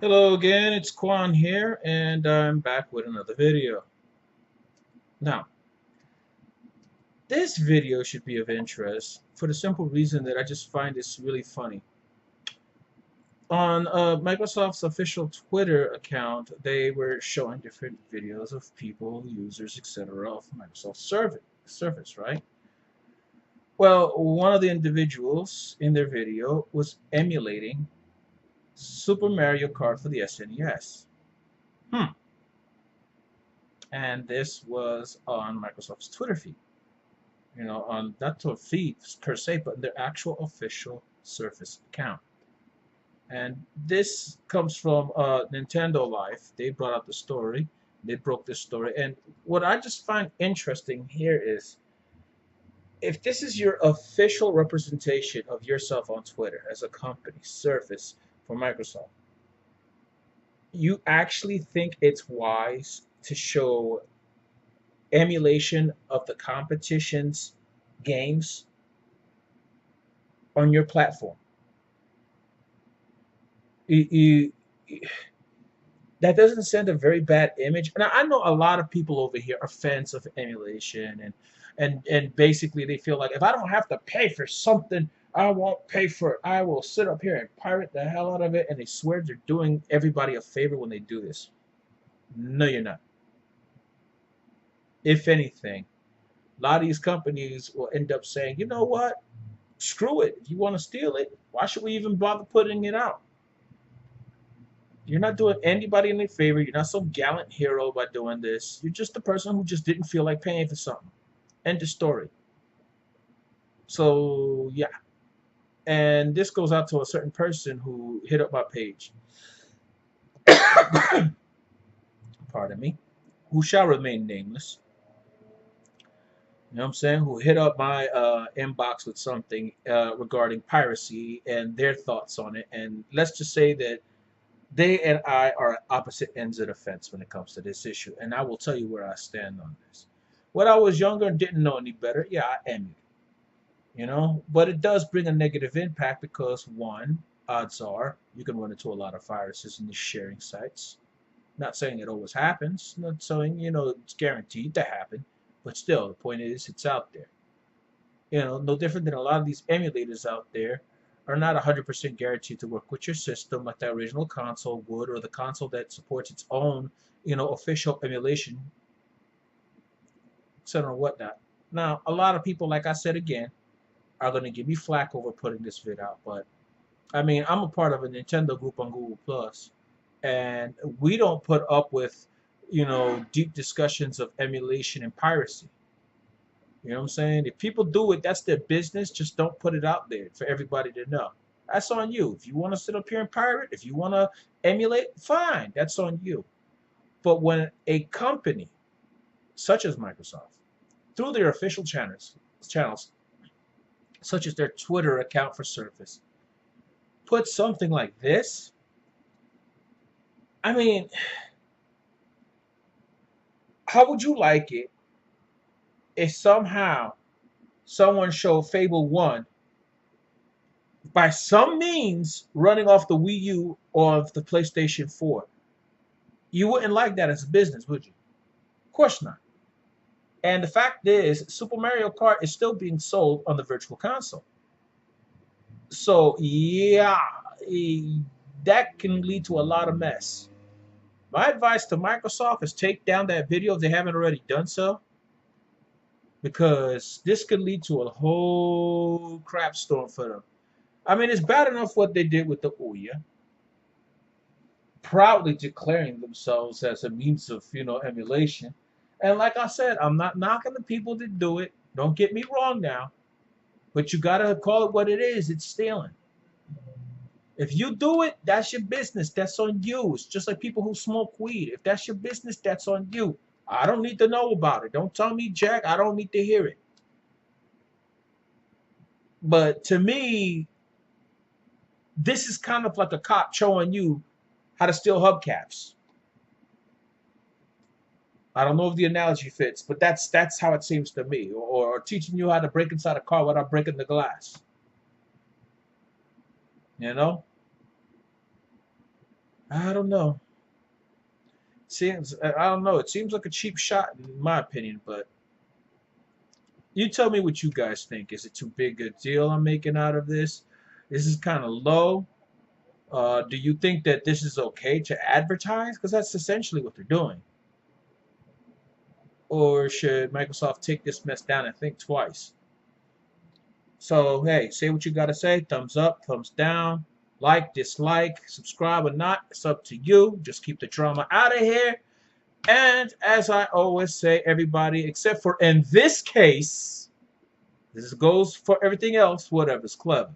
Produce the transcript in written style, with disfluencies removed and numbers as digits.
Hello again, it's Quan here, and I'm back with another video. Now, this video should be of interest for the simple reason that I just find this really funny. On Microsoft's official Twitter account, they were showing different videos of people, users, etc. of Microsoft Surface, right? Well, one of the individuals in their video was emulating Super Mario Kart for the SNES. Hmm. And this was on Microsoft's Twitter feed. On not to a feed per se, but their actual official Surface account. And this comes from Nintendo Life. They brought up the story. They broke this story. And what I just find interesting here is if this is your official representation of yourself on Twitter as a company, Surface for Microsoft, you actually think it's wise to show emulation of the competition's games on your platform. You, that doesn't send a very bad image. And I know a lot of people over here are fans of emulation, and basically they feel like if I don't have to pay for something, I won't pay for it. I will sit up here and pirate the hell out of it, and they swear they're doing everybody a favor when they do this. No, you're not. If anything, a lot of these companies will end up saying, you know what? Screw it. If you want to steal it, why should we even bother putting it out? You're not doing anybody any favor. You're not some gallant hero by doing this. You're just the person who just didn't feel like paying for something. End of story. So yeah, and this goes out to a certain person who hit up my page. Pardon me. Who shall remain nameless. You know what I'm saying? Who hit up my inbox with something regarding piracy and their thoughts on it. And let's just say that they and I are at opposite ends of the fence when it comes to this issue, and I will tell you where I stand on this. When I was younger and didn't know any better, yeah, I emulated, but it does bring a negative impact because one, odds are you can run into a lot of viruses in these sharing sites. Not saying it always happens, not saying it's guaranteed to happen, but still, the point is it's out there. No different than a lot of these emulators out there are not 100% guaranteed to work with your system like the original console would, or the console that supports its own, official emulation, etc. and whatnot. Now, a lot of people, like I said again, are going to give me flack over putting this vid out, but I mean, I'm a part of a Nintendo group on Google Plus, and we don't put up with, deep discussions of emulation and piracy. You know what I'm saying? If people do it, that's their business. Just don't put it out there for everybody to know. That's on you. If you want to sit up here and pirate, if you want to emulate, fine. That's on you. But when a company such as Microsoft, through their official channels such as their Twitter account for Surface, put something like this, I mean, how would you like it if somehow someone showed Fable 1 by some means running off the Wii U or the PlayStation 4? You wouldn't like that as a business, would you? Of course not. And the fact is, Super Mario Kart is still being sold on the Virtual Console. So, yeah, that can lead to a lot of mess. My advice to Microsoft is take down that video if they haven't already done so, because this could lead to a whole crap storm for them. I mean, it's bad enough what they did with the Ouya, proudly declaring themselves as a means of, emulation. And like I said, I'm not knocking the people that do it. Don't get me wrong now. But you gotta call it what it is. It's stealing. If you do it, that's your business. That's on you. It's just like people who smoke weed. If that's your business, that's on you. I don't need to know about it. Don't tell me Jack. I don't need to hear it. But to me, this is kind of like a cop showing you how to steal hubcaps. I don't know if the analogy fits, but that's how it seems to me. Or teaching you how to break inside a car without breaking the glass. You know? I don't know. Seems I don't know. It seems like a cheap shot in my opinion, but you tell me what you guys think. Is it too big a deal I'm making out of this? This is kind of low. Do you think that this is okay to advertise? Because that's essentially what they're doing. Or should Microsoft take this mess down and think twice? So, hey, say what you got to say. Thumbs up, thumbs down, like, dislike, subscribe or not. It's up to you. Just keep the drama out of here. And as I always say, everybody, except for in this case, this goes for everything else, whatever's clever.